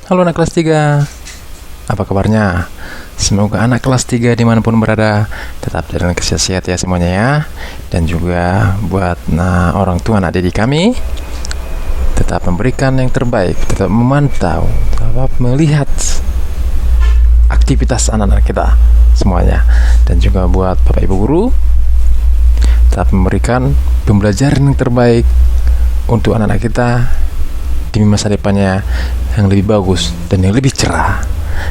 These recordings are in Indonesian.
Halo anak kelas 3, apa kabarnya? Semoga anak kelas 3 dimanapun berada tetap dalam sehat ya semuanya ya. Dan juga buat orang tua anak didik kami, tetap memberikan yang terbaik, tetap memantau, tetap melihat aktivitas anak-anak kita semuanya. Dan juga buat Bapak Ibu Guru, tetap memberikan pembelajaran yang terbaik untuk anak-anak kita di masa depannya yang lebih bagus dan yang lebih cerah.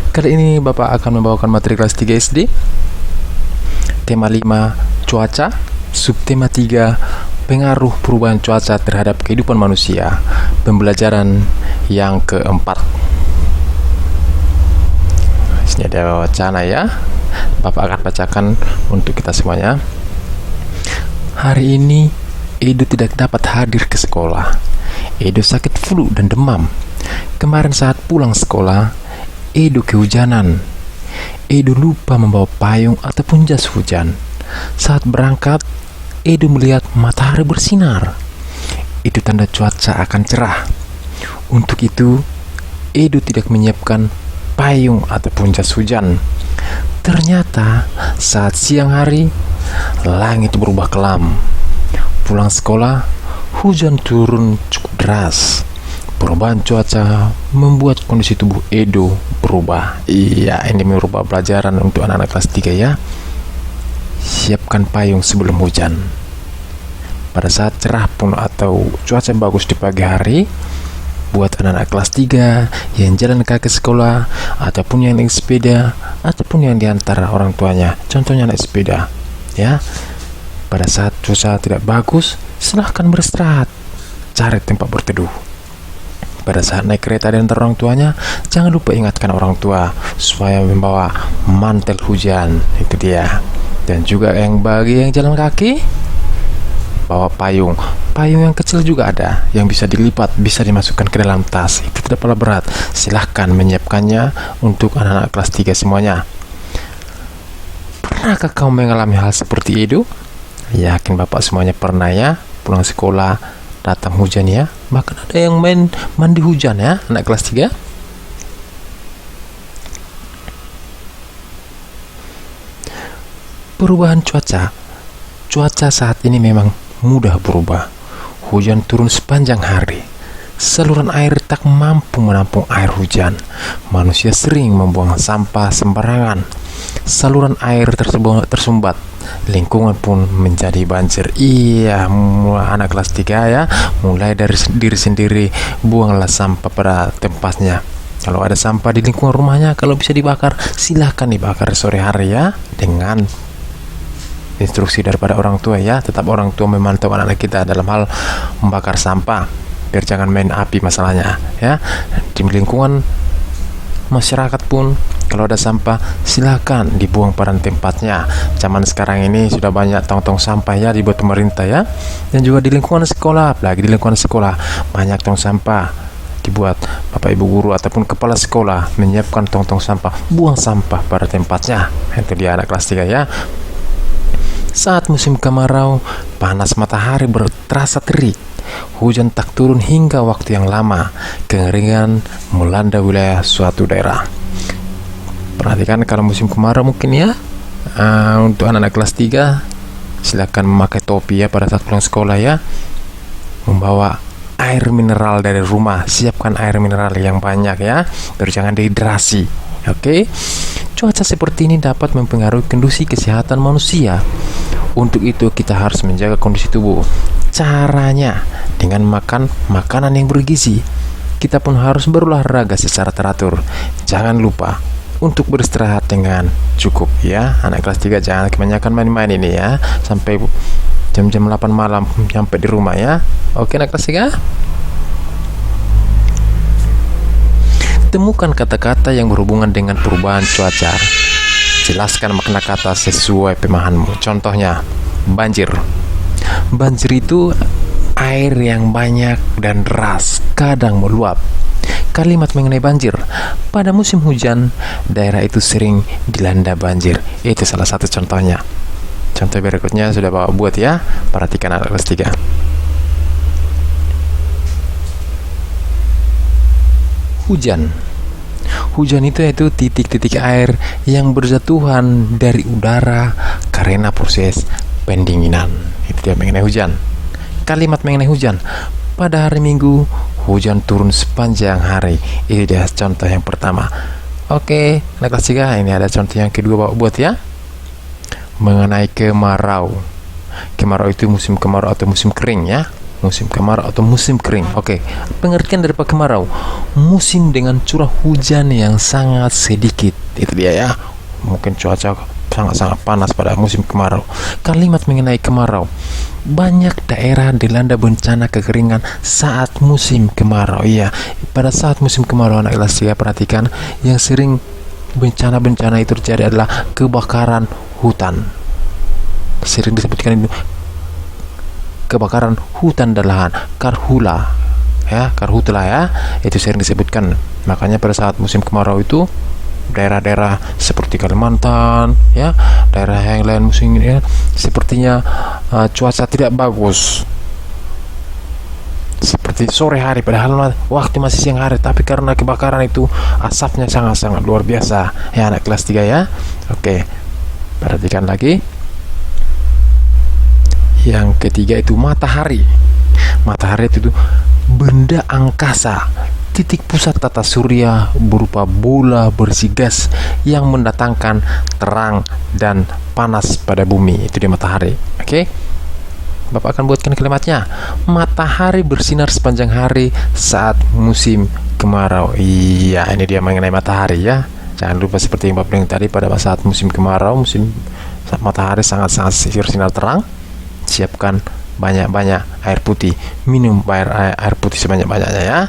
Kali ini Bapak akan membawakan materi kelas 3 SD, tema 5 cuaca, subtema 3 pengaruh perubahan cuaca terhadap kehidupan manusia, pembelajaran yang keempat. Sini ada wacana ya, Bapak akan bacakan untuk kita semuanya. Hari ini Edo tidak dapat hadir ke sekolah. Edo sakit flu dan demam. Kemarin saat pulang sekolah, Edo kehujanan. Edo lupa membawa payung ataupun jas hujan. Saat berangkat, Edo melihat matahari bersinar. Itu tanda cuaca akan cerah. Untuk itu, Edo tidak menyiapkan payung ataupun jas hujan. Ternyata saat siang hari, langit berubah kelam. Pulang sekolah, hujan turun cukup deras. Perubahan cuaca membuat kondisi tubuh Edo berubah. Iya, ini merubah pelajaran untuk anak-anak kelas 3 ya. Siapkan payung sebelum hujan. Pada saat cerah pun atau cuaca bagus di pagi hari, buat anak-anak kelas 3 yang jalan kaki sekolah, ataupun yang naik sepeda, ataupun yang diantar orang tuanya, contohnya naik sepeda ya. Pada saat cuaca tidak bagus, silahkan beristirahat, cari tempat berteduh. Pada saat naik kereta dan antar orang tuanya, jangan lupa ingatkan orang tua supaya membawa mantel hujan, itu dia. Dan juga bagi yang jalan kaki, bawa payung. Payung yang kecil juga ada, yang bisa dilipat, bisa dimasukkan ke dalam tas. Itu tidak terlalu berat. Silahkan menyiapkannya untuk anak-anak kelas 3 semuanya. Pernahkah kamu mengalami hal seperti itu? Yakin Bapak semuanya pernah ya, pulang sekolah datang hujan ya. Bahkan ada yang main mandi hujan ya, anak kelas 3. Perubahan cuaca. Cuaca saat ini memang mudah berubah. Hujan turun sepanjang hari. Saluran air tak mampu menampung air hujan. Manusia sering membuang sampah sembarangan. Saluran air tersumbat. Lingkungan pun menjadi banjir. Iya, anak kelas 3 ya, mulai dari diri sendiri, buanglah sampah pada tempatnya. Kalau ada sampah di lingkungan rumahnya, kalau bisa dibakar, silahkan dibakar sore hari ya, dengan instruksi daripada orang tua ya. Tetap orang tua memantau anak-anak kita dalam hal membakar sampah, biar jangan main api masalahnya ya. Di lingkungan masyarakat pun kalau ada sampah silahkan dibuang pada tempatnya. Zaman sekarang ini sudah banyak tong-tong sampah ya dibuat pemerintah ya. Dan juga di lingkungan sekolah, apalagi di lingkungan sekolah banyak tong sampah dibuat. Bapak Ibu guru ataupun kepala sekolah menyiapkan tong-tong sampah, buang sampah pada tempatnya. Itu dia anak kelas 3 ya. Saat musim kemarau, panas matahari terasa terik. Hujan tak turun hingga waktu yang lama. Kengeringan melanda wilayah suatu daerah. Perhatikan kalau musim kemarau mungkin ya, untuk anak-anak kelas 3 silakan memakai topi ya pada saat pulang sekolah ya. Membawa air mineral dari rumah. Siapkan air mineral yang banyak ya, biar jangan dehidrasi. Oke. Cuaca seperti ini dapat mempengaruhi kondisi kesehatan manusia. Untuk itu kita harus menjaga kondisi tubuh. Caranya dengan makan makanan yang bergizi. Kita pun harus berolahraga secara teratur. Jangan lupa untuk beristirahat dengan cukup ya. Anak kelas 3 jangan kebanyakan main-main ini ya, sampai jam-jam 8 malam sampai di rumah ya. Oke anak kelas 3. Temukan kata-kata yang berhubungan dengan perubahan cuaca. Jelaskan makna kata sesuai pemahamanmu. Contohnya, banjir. Banjir itu air yang banyak dan deras, kadang meluap. Kalimat mengenai banjir. Pada musim hujan, daerah itu sering dilanda banjir. Itu salah satu contohnya. Contoh berikutnya sudah Bapak buat ya. Perhatikan anak kelas 3. Hujan. Hujan itu yaitu titik-titik air yang berjatuhan dari udara karena proses pendinginan. Itu dia mengenai hujan. Kalimat mengenai hujan. Pada hari Minggu, hujan turun sepanjang hari. Itu dia contoh yang pertama. Oke, anak kelas 3, ini ada contoh yang kedua buat ya. Mengenai kemarau. Kemarau itu musim kemarau atau musim kering ya. Musim kemarau atau musim kering. Oke, pengertian dari kemarau, musim dengan curah hujan yang sangat sedikit. Itu dia ya. Mungkin cuaca sangat-sangat panas pada musim kemarau. Kalimat mengenai kemarau. Banyak daerah dilanda bencana kekeringan saat musim kemarau. Iya, pada saat musim kemarau anak kelas 3 perhatikan, yang sering bencana-bencana itu terjadi adalah kebakaran hutan. Sering disebutkan itu kebakaran hutan dan lahan, karhutla ya, karhutla ya, itu sering disebutkan. Makanya pada saat musim kemarau itu daerah-daerah seperti Kalimantan ya, daerah yang lain musim ini ya, sepertinya cuaca tidak bagus, seperti sore hari, padahal waktu masih siang hari, tapi karena kebakaran itu asapnya sangat-sangat luar biasa ya anak kelas 3 ya. Oke, perhatikan lagi. Yang ketiga itu matahari. Matahari itu benda angkasa, titik pusat tata surya berupa bola bersih gas yang mendatangkan terang dan panas pada bumi. Itu dia matahari. Oke, Bapak akan buatkan kalimatnya. Matahari bersinar sepanjang hari saat musim kemarau. Iya, ini dia mengenai matahari ya. Jangan lupa seperti yang Bapak bilang tadi, pada saat musim kemarau, saat matahari sangat-sangat bersinar terang, siapkan banyak-banyak air putih, minum air putih sebanyak-banyaknya ya.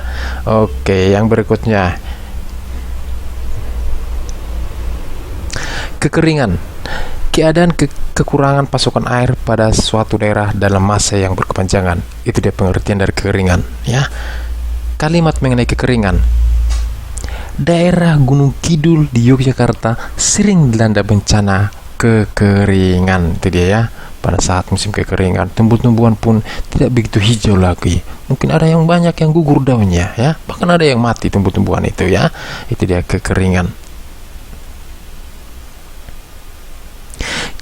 Oke, yang berikutnya, kekeringan, keadaan kekurangan pasokan air pada suatu daerah dalam masa yang berkepanjangan. Itu dia pengertian dari kekeringan ya. Kalimat mengenai kekeringan. Daerah Gunung Kidul di Yogyakarta sering dilanda bencana kekeringan. Itu dia ya. Pada saat musim kekeringan, tumbuh-tumbuhan pun tidak begitu hijau lagi. Mungkin ada yang banyak yang gugur daunnya ya, bahkan ada yang mati tumbuh-tumbuhan itu ya. Itu dia kekeringan.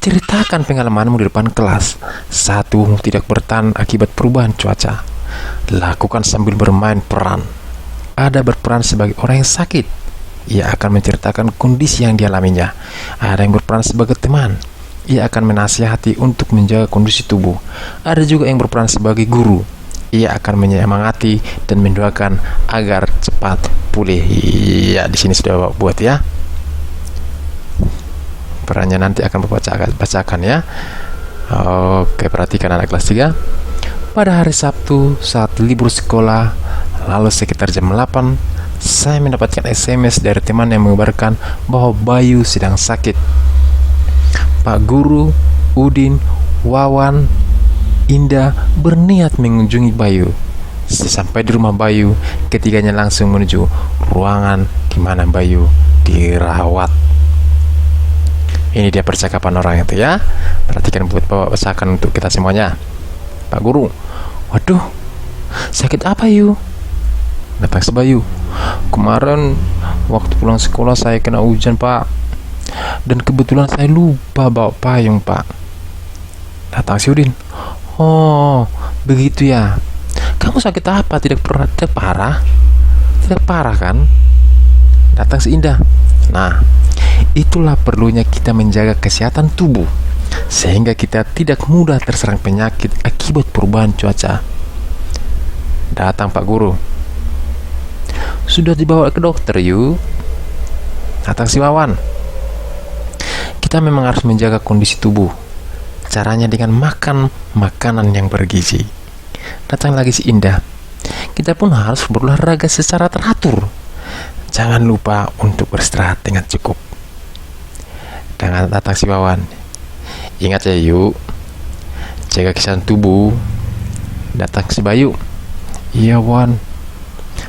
Ceritakan pengalamanmu di depan kelas saat tubuhmu tidak bertahan akibat perubahan cuaca. Lakukan sambil bermain peran. Ada berperan sebagai orang yang sakit, ia akan menceritakan kondisi yang dialaminya. Ada yang berperan sebagai teman, ia akan menasihati untuk menjaga kondisi tubuh. Ada juga yang berperan sebagai guru, ia akan menyemangati dan mendoakan agar cepat pulih. Ya, di sini sudah buat ya. Perannya nanti akan bacakan ya. Oke, perhatikan anak kelas 3. Pada hari Sabtu saat libur sekolah, lalu sekitar jam 8, saya mendapatkan SMS dari teman yang mengabarkan bahwa Bayu sedang sakit. Pak Guru, Udin, Wawan, Indah berniat mengunjungi Bayu. Sampai di rumah Bayu, ketiganya langsung menuju ruangan di mana Bayu dirawat. Ini dia percakapan orang itu ya. Perhatikan buat Bapak bacakan untuk kita semuanya. Pak Guru, waduh, sakit apa Yu? Datang si Bayu. Kemarin waktu pulang sekolah saya kena hujan Pak, dan kebetulan saya lupa bawa payung Pak. Datang si Udin. Oh, begitu ya. Kamu sakit apa? Tidak parah? Tidak parah kan? Datang si Indah. Nah, itulah perlunya kita menjaga kesehatan tubuh, sehingga kita tidak mudah terserang penyakit akibat perubahan cuaca. Datang Pak Guru. Sudah dibawa ke dokter yuk. Datang si Wawan. Kita memang harus menjaga kondisi tubuh. Caranya dengan makan makanan yang bergizi. Datang lagi si Indah. Kita pun harus berolahraga secara teratur. Jangan lupa untuk beristirahat dengan cukup. Dengan datang si Wawan. Ingat ya yuk, jaga kesehatan tubuh. Datang si Bayu. Iya Wan,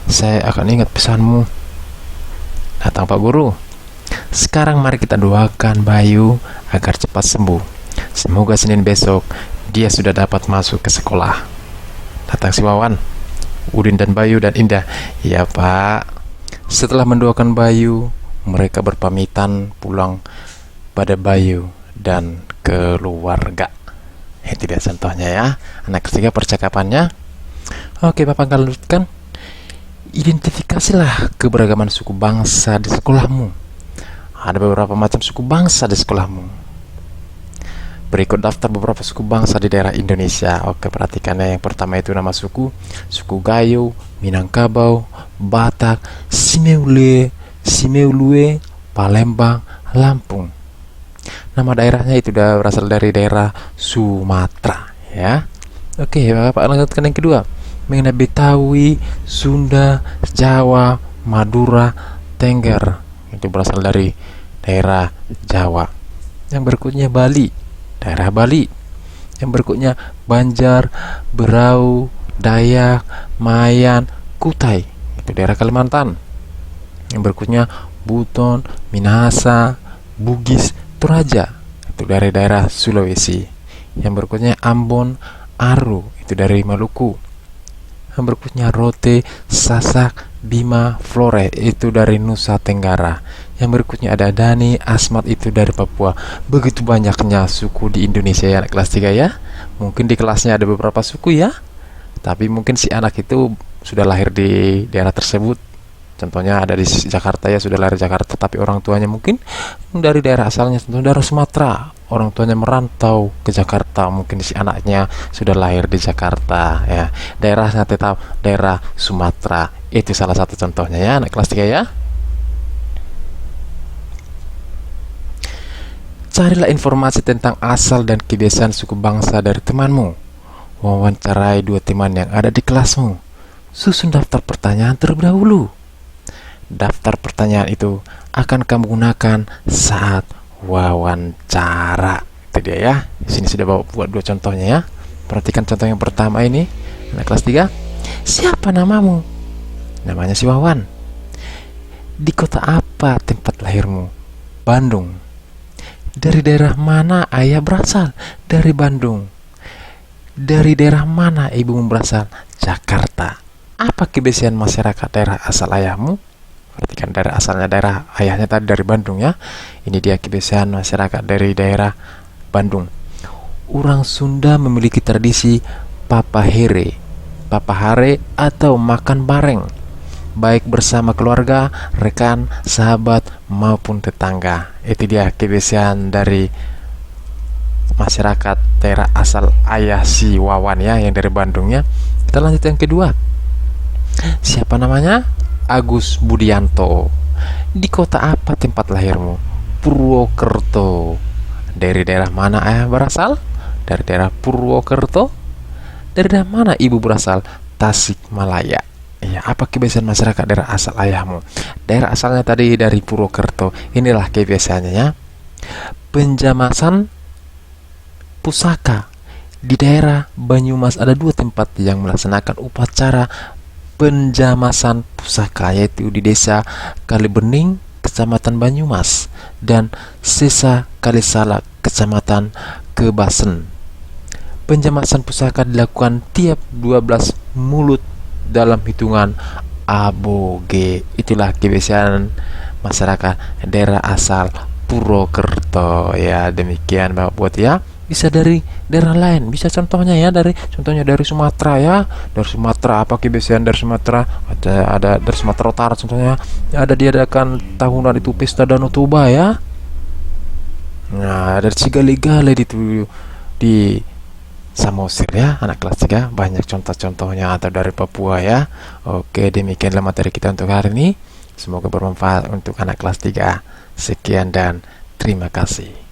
saya akan ingat pesanmu. Datang Pak Guru. Sekarang mari kita doakan Bayu agar cepat sembuh. Semoga Senin besok dia sudah dapat masuk ke sekolah. Datang si Wawan, Udin dan Bayu dan Indah. Iya Pak, Setelah mendoakan Bayu, mereka berpamitan pulang pada Bayu dan keluarga. Itu dia contohnya ya. Anak ketiga percakapannya. Oke, Bapak akan lanjutkan. Identifikasilah keberagaman suku bangsa di sekolahmu. Ada beberapa macam suku bangsa di sekolahmu. Berikut daftar beberapa suku bangsa di daerah Indonesia. Oke, perhatikan ya. Yang pertama itu nama suku. Suku Gayo, Minangkabau, Batak, Simeulue, Palembang, Lampung. Nama daerahnya itu berasal dari daerah Sumatera ya. Oke, Bapak lanjutkan yang kedua. Mengenai Betawi, Sunda, Jawa, Madura, Tengger. Itu berasal dari daerah Jawa. Yang berikutnya Bali, daerah Bali. Yang berikutnya Banjar, Berau, Dayak, Mayan, Kutai. Itu daerah Kalimantan. Yang berikutnya Buton, Minahasa, Bugis, Toraja. Itu dari daerah Sulawesi. Yang berikutnya Ambon, Aru. Itu dari Maluku. Yang berikutnya Rote, Sasak, Bima, Flore. Itu dari Nusa Tenggara. Yang berikutnya ada Dani, Asmat. Itu dari Papua. Begitu banyaknya suku di Indonesia ya, anak kelas 3 ya. Mungkin di kelasnya ada beberapa suku ya, tapi mungkin si anak itu sudah lahir di daerah tersebut. Contohnya ada di Jakarta ya, sudah lahir di Jakarta, tapi orang tuanya mungkin dari daerah asalnya, contohnya daerah Sumatera. Orang tuanya merantau ke Jakarta, mungkin si anaknya sudah lahir di Jakarta ya. Daerahnya tetap daerah Sumatera. Itu salah satu contohnya ya, anak kelas 3 ya. Carilah informasi tentang asal dan kebiasaan suku bangsa dari temanmu. Wawancarai 2 teman yang ada di kelasmu. Susun daftar pertanyaan terlebih dahulu. Daftar pertanyaan itu akan kamu gunakan saat wawancara. Itu dia ya. Di sini sudah buat 2 contohnya ya. Perhatikan contoh yang pertama ini, anak kelas 3. Siapa namamu? Namanya si Wawan. Di kota apa tempat lahirmu? Bandung. Dari daerah mana ayah berasal? Dari Bandung. Dari daerah mana ibumu berasal? Jakarta. Apa kebiasaan masyarakat daerah asal ayahmu? Perhatikan daerah asalnya, daerah ayahnya tadi dari Bandung ya. Ini dia kebiasaan masyarakat dari daerah Bandung. Orang Sunda memiliki tradisi papahare atau makan bareng, baik bersama keluarga, rekan, sahabat maupun tetangga. Itu dia kebiasaan dari masyarakat daerah asal ayah si Wawan ya, yang dari Bandung ya. Kita lanjut yang kedua. Siapa namanya? Agus Budianto. Di kota apa tempat lahirmu? Purwokerto. Dari daerah mana ayah berasal? Dari daerah Purwokerto. Dari daerah mana ibu berasal? Tasikmalaya. Ya, apa kebiasaan masyarakat daerah asal ayahmu? Daerah asalnya tadi dari Purwokerto. Inilah kebiasaannya ya. Penjamasan pusaka. Di daerah Banyumas ada 2 tempat yang melaksanakan upacara penjamasan pusaka, yaitu di desa Kalibening, kecamatan Banyumas, dan Sesa Kalisalak, kecamatan Kebasen. Penjamasan pusaka dilakukan tiap 12 mulut dalam hitungan aboge. Itulah kebiasaan masyarakat daerah asal Purwokerto ya. Demikian Bapak buat ya. Bisa dari daerah lain, bisa contohnya dari Sumatera ya. Dari Sumatera, apa kebiasaan dari Sumatera? Ada dari Sumatera Utara contohnya, ada diadakan tahunan itu pesta Danau Toba ya. Nah, dari Cigaligale di Samosir ya, anak kelas 3. Banyak contoh-contohnya, atau dari Papua ya. Oke, demikianlah materi kita untuk hari ini. Semoga bermanfaat untuk anak kelas 3. Sekian dan terima kasih.